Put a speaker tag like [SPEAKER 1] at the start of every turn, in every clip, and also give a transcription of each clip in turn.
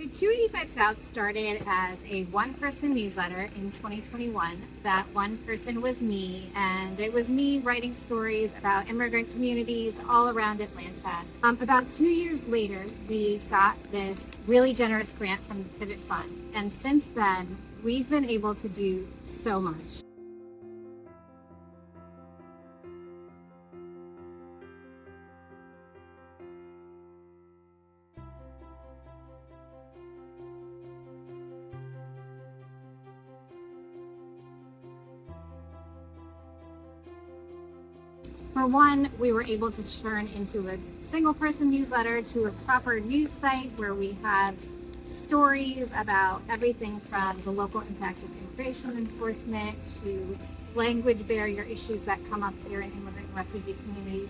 [SPEAKER 1] 285 South started as a one-person newsletter in 2021. That one person was me, and it was me writing stories about immigrant communities all around Atlanta. About 2 years later, we got this really generous grant from the Pivot Fund, and since then, we've been able to do so much. For one, we were able to turn into a single person newsletter to a proper news site where we have stories about everything from the local impact of immigration enforcement to language barrier issues that come up here in immigrant and refugee communities,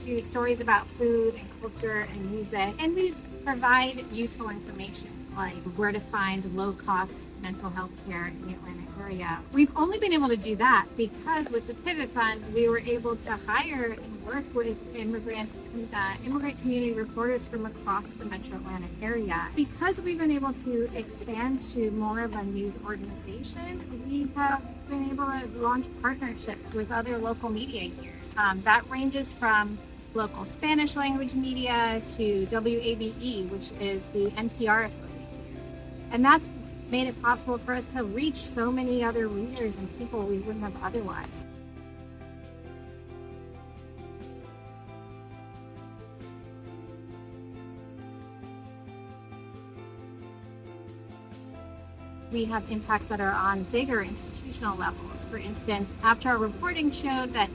[SPEAKER 1] to stories about food and culture and music. And we provide useful information like where to find low-cost mental health care in the Atlanta area. We've only been able to do that because with the Pivot Fund, we were able to hire and work with immigrant community reporters from across the metro Atlanta area. Because we've been able to expand to more of a news organization, we have been able to launch partnerships with other local media here. That ranges from local Spanish language media to WABE, which is the NPR affiliate. And that's made it possible for us to reach so many other readers and people we wouldn't have otherwise. We have impacts that are on bigger institutional levels. For instance, after our reporting showed that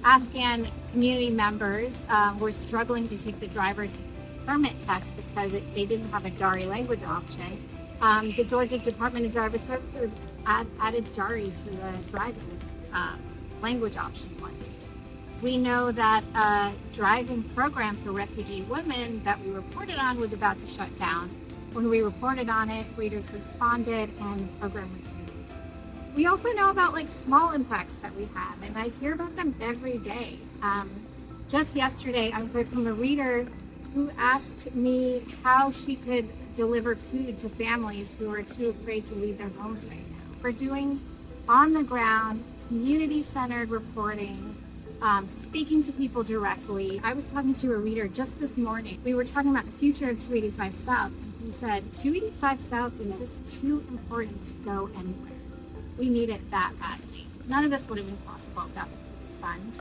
[SPEAKER 1] Afghan community members were struggling to take the driver's permit test because they didn't have a Dari language option, the Georgia Department of Driver Services added Dari to the driving language option list. We know that a driving program for refugee women that we reported on was about to shut down. When we reported on it, readers responded and the program resumed. We also know about small impacts that we have, and I hear about them every day. Just yesterday, I heard from a reader who asked me how she could deliver food to families who are too afraid to leave their homes right now. We're doing on-the-ground, community-centered reporting, speaking to people directly. I was talking to a reader just this morning. We were talking about the future of 285 South, and he said 285 South is just too important to go anywhere. We need it that badly. None of this would have been possible without the fund.